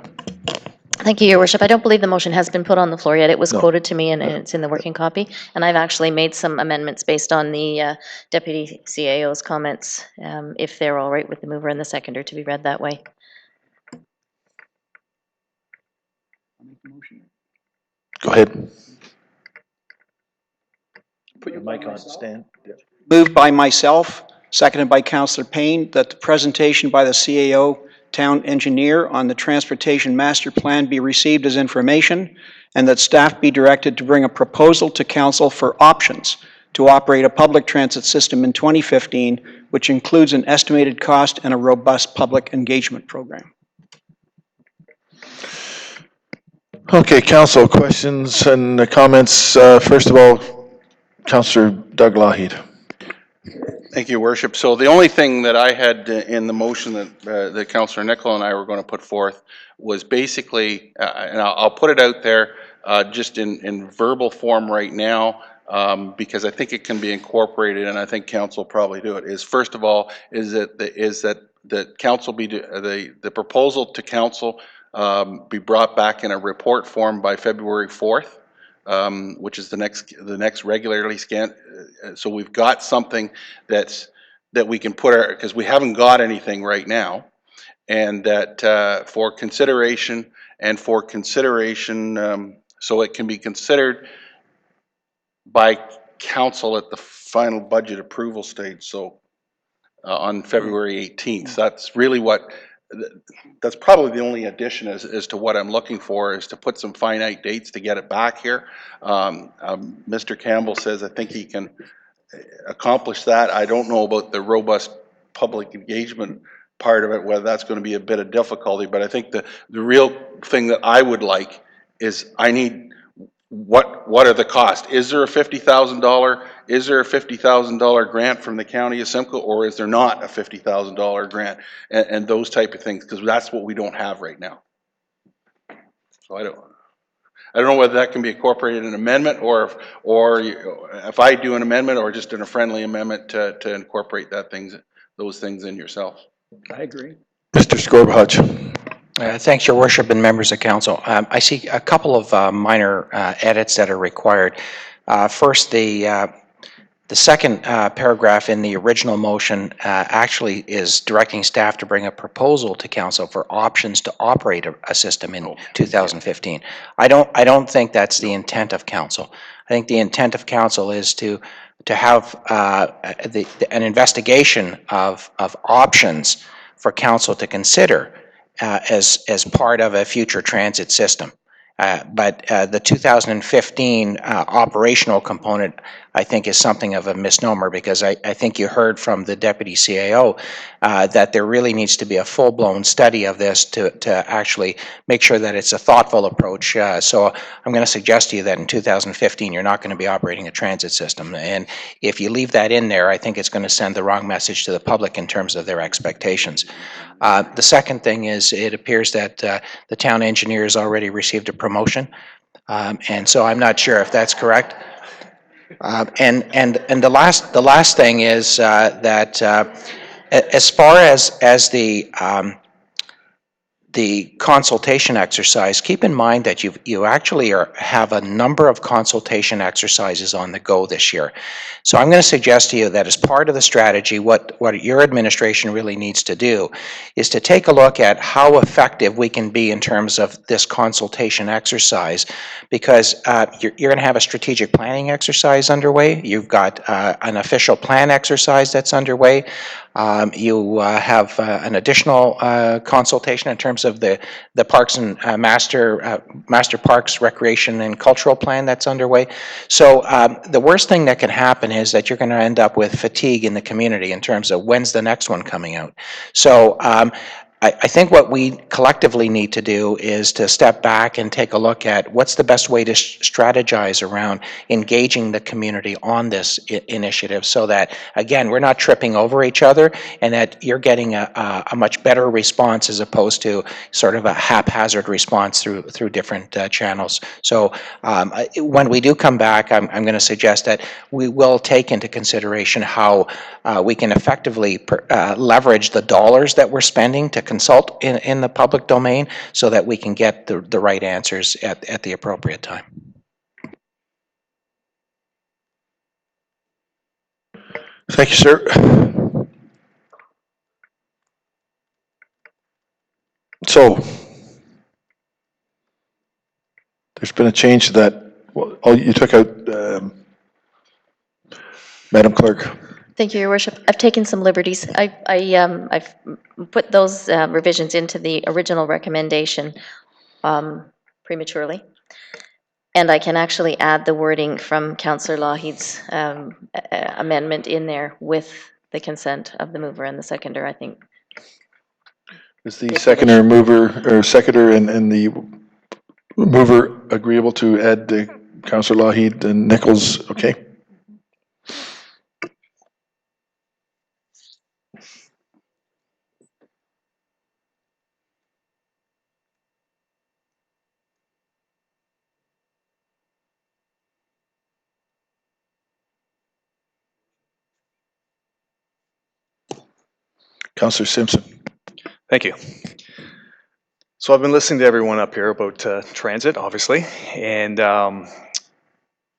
Thank you, Your Worship. I don't believe the motion has been put on the floor yet. It was No. quoted to me and it's in the working copy. And I've actually made some amendments based on the Deputy CAO's comments, if they're all right with the mover and the seconder to be read that way. Go ahead. Put your mic on, Stan. Moved by myself, seconded by Councillor Payne, that the presentation by the CAO town engineer on the transportation master plan be received as information, and that staff be directed to bring a proposal to council for options to operate a public transit system in 2015, which includes an estimated cost and a robust public engagement program. Okay, council, questions and comments. First of all, Councillor Doug Lougheed. Thank you, Worship. So the only thing that I had in the motion that Councillor Nicoll and I were going to put forth was basically, and I'll put it out there just in verbal form right now, because I think it can be incorporated, and I think council will probably do it. Is first of all is that the council be the proposal to council be brought back in a report form by February 4th. Which is the next regularly scanned. So we've got something that we can put because we haven't got anything right now, and that for consideration so it can be considered by council at the final budget approval stage. So on February 18th, that's really what. That's probably the only addition as to what I'm looking for, is to put some finite dates to get it back here. Mr. Campbell says I think he can accomplish that. I don't know about the robust public engagement part of it, whether that's going to be a bit of difficulty, but I think the real thing that I would like is I need what are the costs? Is there a $50,000 grant from the county of Simcoe, or is there not a $50,000 grant, and those type of things, because that's what we don't have right now. So I don't know whether that can be incorporated in an amendment, or if I do an amendment, or just in a friendly amendment to incorporate those things in yourself. I agree. Mr. Scorbhudge. Thanks, Your Worship and members of council. I see a couple of minor edits that are required. First, the second paragraph in the original motion actually is directing staff to bring a proposal to council for options to operate a system in 2015. I don't think that's the intent of council. I think the intent of council is to have an investigation of options for council to consider as part of a future transit system. But the 2015 operational component, I think, is something of a misnomer, because I think you heard from the Deputy CAO that there really needs to be a full-blown study of this to actually make sure that it's a thoughtful approach. So I'm going to suggest to you that in 2015 you're not going to be operating a transit system. And if you leave that in there, I think it's going to send the wrong message to the public in terms of their expectations. The second thing is, it appears that the town engineer has already received a promotion, and so I'm not sure if that's correct. And the last thing is that as far as the consultation exercise, keep in mind that you actually have a number of consultation exercises on the go this year. So I'm going to suggest to you that as part of the strategy, what your administration really needs to do is to take a look at how effective we can be in terms of this consultation exercise, because you're going to have a strategic planning exercise underway. You've got an official plan exercise that's underway. You have an additional consultation in terms of the Parks and Master Parks Recreation and Cultural Plan that's underway. So the worst thing that can happen is that you're going to end up with fatigue in the community in terms of when's the next one coming out. So I think what we collectively need to do is to step back and take a look at what's the best way to strategize around engaging the community on this initiative so that, again, we're not tripping over each other and that you're getting a much better response as opposed to sort of a haphazard response through different channels. So when we do come back, I'm going to suggest that we will take into consideration how we can effectively leverage the dollars that we're spending to consult in the public domain so that we can get the right answers at the appropriate time. Thank you, sir. So, there's been a change to that. Well, oh, you took out, Madam Clerk. Thank you, Your Worship. I've taken some liberties. I've put those revisions into the original recommendation prematurely. And I can actually add the wording from Councillor Lougheed's amendment in there with the consent of the mover and the seconder, I think. Is the seconder, mover, or seconder and the mover agreeable to add Councillor Lougheed and Nichols? Okay. Councillor Simpson. Thank you. So I've been listening to everyone up here about transit, obviously, and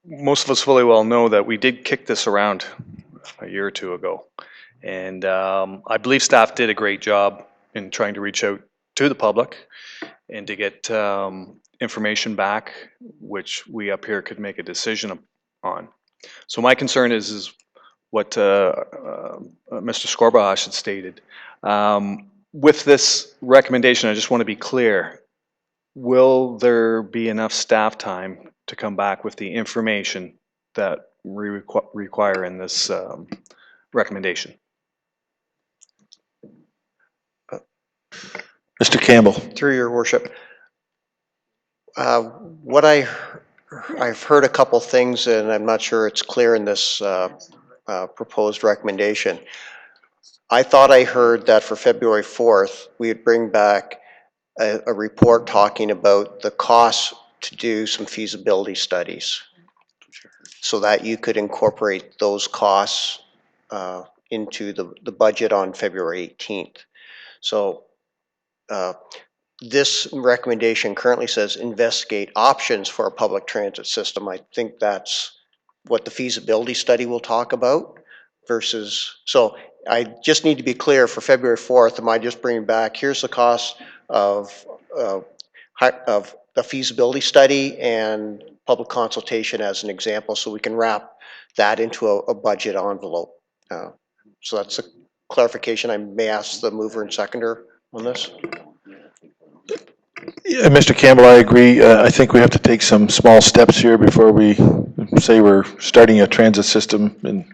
most of us fully well know that we did kick this around a year or two ago. And I believe staff did a great job in trying to reach out to the public and to get information back, which we up here could make a decision on. So my concern is what Mr. Skorbahash had stated. With this recommendation, I just want to be clear, will there be enough staff time to come back with the information that we require in this recommendation? Mr. Campbell. Through your worship. What I've heard a couple things, and I'm not sure it's clear in this proposed recommendation. I thought I heard that for February 4th, we would bring back a report talking about the costs to do some feasibility studies so that you could incorporate those costs into the budget on February 18th. So this recommendation currently says investigate options for a public transit system. I think that's what the feasibility study will talk about versus, so I just need to be clear for February 4th, am I just bringing back, here's the cost of the feasibility study and public consultation as an example, so we can wrap that into a budget envelope. So that's a clarification. I may ask the mover and seconder on this. Yeah, Mr. Campbell, I agree. I think we have to take some small steps here before we say we're starting a transit system. And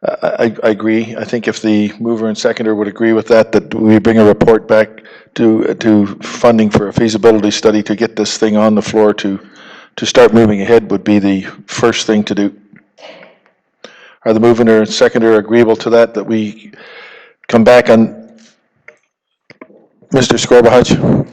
I agree. I think if the mover and seconder would agree with that, that we bring a report back to funding for a feasibility study to get this thing on the floor to start moving ahead would be the first thing to do. Are the mover and seconder agreeable to that we come back on Mr. Skorbahash?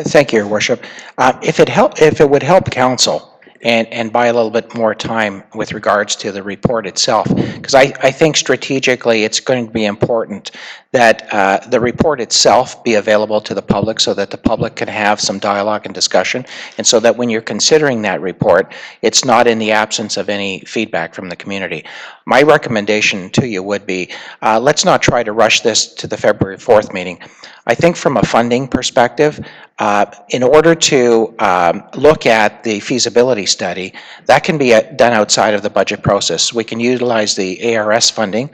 Thank you, Your Worship. If it would help council and buy a little bit more time with regards to the report itself, because I think strategically it's going to be important that the report itself be available to the public so that the public can have some dialogue and discussion, and so that when you're considering that report, it's not in the absence of any feedback from the community. My recommendation to you would be, let's not try to rush this to the February 4th meeting. I think from a funding perspective, in order to look at the feasibility study, that can be done outside of the budget process. We can utilize the ARS funding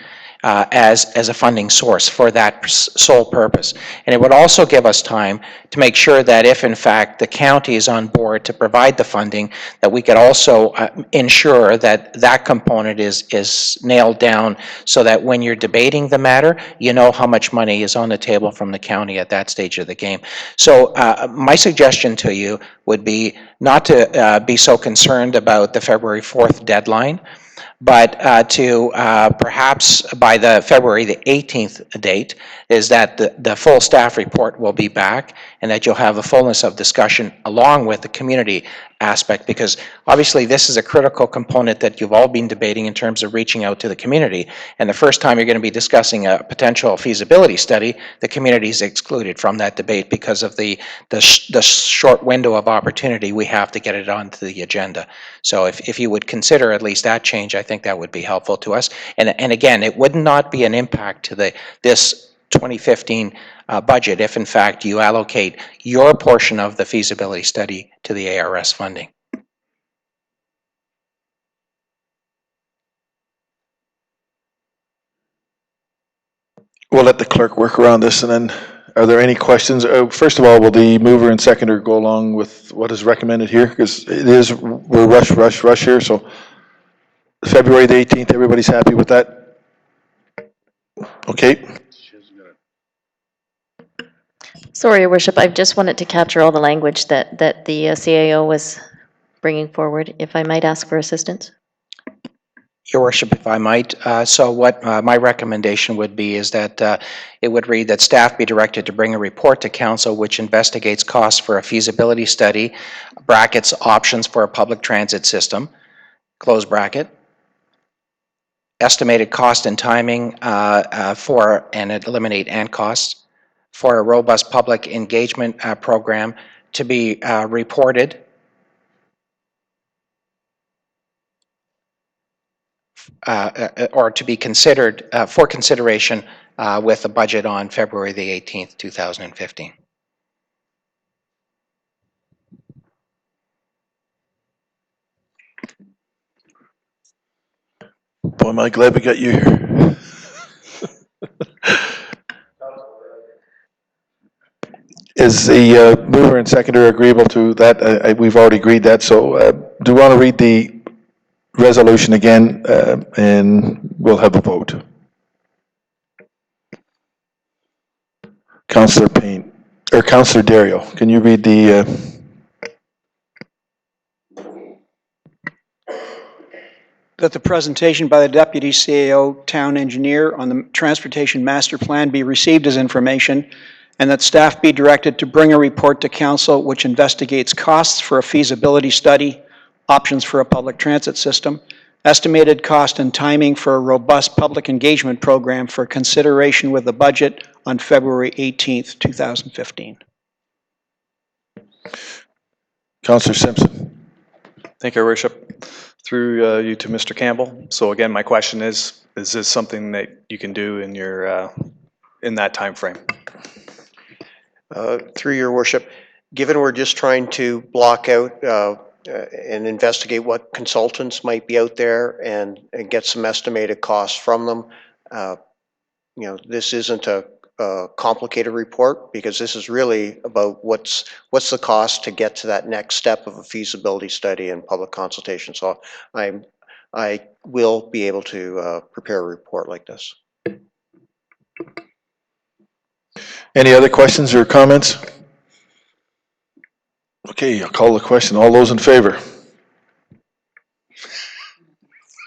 as a funding source for that sole purpose. And it would also give us time to make sure that if in fact the county is on board to provide the funding, that we could also ensure that that component is nailed down so that when you're debating the matter, you know how much money is on the table from the county at that stage of the game. So my suggestion to you would be not to be so concerned about the February 4th deadline, but to perhaps by the February the 18th date, is that the full staff report will be back and that you'll have the fullness of discussion along with the community aspect, because obviously this is a critical component that you've all been debating in terms of reaching out to the community. And the first time you're going to be discussing a potential feasibility study, the community is excluded from that debate because of the short window of opportunity we have to get it onto the agenda. So if you would consider at least that change, I think that would be helpful to us. And again, it would not be an impact to this 2015 budget if in fact you allocate your portion of the feasibility study to the ARS funding. We'll let the clerk work around this, and then are there any questions? First of all, will the mover and seconder go along with what is recommended here? Because we're rush here, so February the 18th, everybody's happy with that? Okay. Sorry, Your Worship, I just wanted to capture all the language that the CAO was bringing forward, if I might ask for assistance. Your Worship, if I might, so what my recommendation would be is that it would read that staff be directed to bring a report to council which investigates costs for a feasibility study, brackets options for a public transit system, close bracket, estimated cost and timing for, and eliminate and costs, for a robust public engagement program to be reported or to be considered for consideration with the budget on February the 18th, 2015. Boy, am I glad we got you here. Is the mover and seconder agreeable to that? We've already agreed that, so do you want to read the resolution again, and we'll have a vote. Councillor Payne, or Councillor Dario, can you read the... That the presentation by the Deputy CAO Town Engineer on the Transportation Master Plan be received as information, and that staff be directed to bring a report to council which investigates costs for a feasibility study, options for a public transit system, estimated cost and timing for a robust public engagement program for consideration with the budget on February 18th, 2015. Councillor Simpson. Thank you, Your Worship. Through you to Mr. Campbell. So again, my question is this something that you can do in your in that time frame? Through your worship, given we're just trying to block out and investigate what consultants might be out there and get some estimated costs from them, this isn't a complicated report, because this is really about what's the cost to get to that next step of a feasibility study and public consultation. So I will be able to prepare a report like this. Any other questions or comments? Okay, I'll call the question. All those in favor?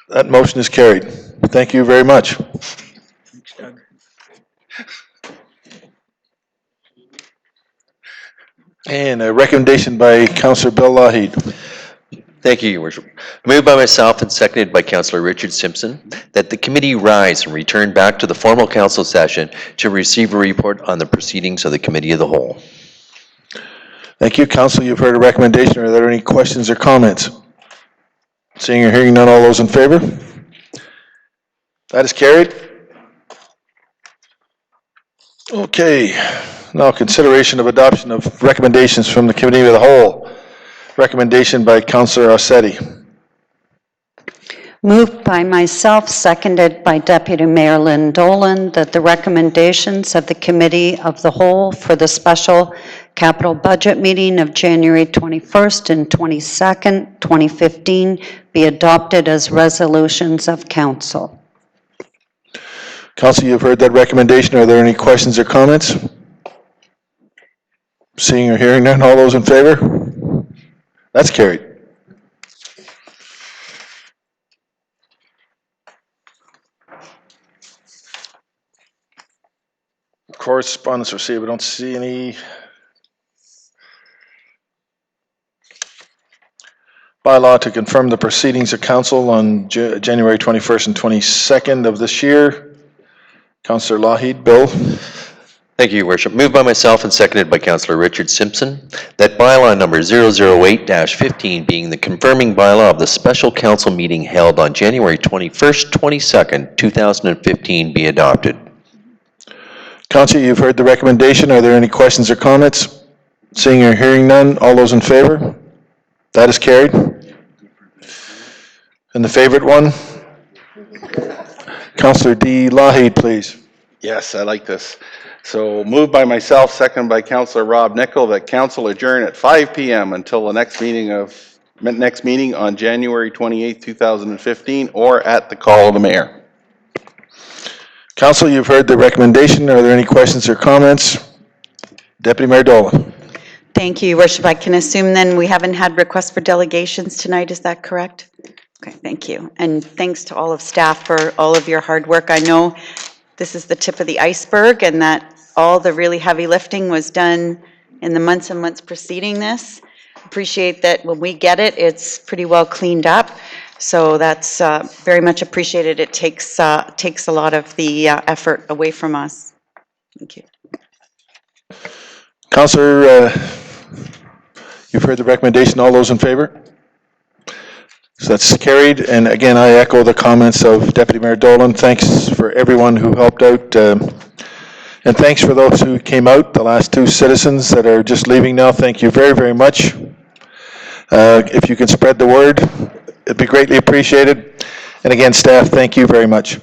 That motion is carried. Thank you very much. And a recommendation by Councillor Bill Lougheed. Thank you, Your Worship. Moved by myself and seconded by Councillor Richard Simpson that the committee rise and return back to the formal council session to receive a report on the proceedings of the committee of the whole. Thank you, Council. You've heard a recommendation. Are there any questions or comments? Seeing or hearing none, all those in favor? That is carried. Okay, now consideration of adoption of recommendations from the committee of the whole. Recommendation by Councillor Ossetti. Moved by myself, seconded by Deputy Mayor Lynn Dolan, that the recommendations of the Committee of the Whole for the special capital budget meeting of January 21st and 22nd, 2015 be adopted as resolutions of council. Council, you've heard that recommendation. Are there any questions or comments? Seeing or hearing none, all those in favor? That's carried. Correspondence received. We don't see any. Bylaw to confirm the proceedings of council on January 21st and 22nd of this year. Councillor Lougheed, Bill. Thank you, Your Worship. Moved by myself and seconded by Councillor Richard Simpson, that bylaw number 008-15 being the confirming bylaw of the special council meeting held on January 21st, 22nd, 2015 be adopted. Council, you've heard the recommendation. Are there any questions or comments? Seeing or hearing none, all those in favor? That is carried. And the favorite one? Councillor D. Lougheed, please. Yes, I like this. So moved by myself, seconded by Councillor Rob Nickel, that council adjourn at 5 p.m. until the next meeting on January 28th, 2015, or at the call of the mayor. Council, you've heard the recommendation. Are there any questions or comments? Deputy Mayor Dolan. Thank you, Your Worship. I can assume then we haven't had requests for delegations tonight, is that correct? Okay, thank you. And thanks to all of staff for all of your hard work. I know this is the tip of the iceberg and that all the really heavy lifting was done in the months and months preceding this. Appreciate that when we get it, it's pretty well cleaned up. So that's very much appreciated. It takes a lot of the effort away from us. Thank you. Councillor, you've heard the recommendation. All those in favor? So that's carried. And again, I echo the comments of Deputy Mayor Dolan. Thanks for everyone who helped out. And thanks for those who came out, the last two citizens that are just leaving now. Thank you very, very much. If you can spread the word, it'd be greatly appreciated. And again, staff, thank you very much.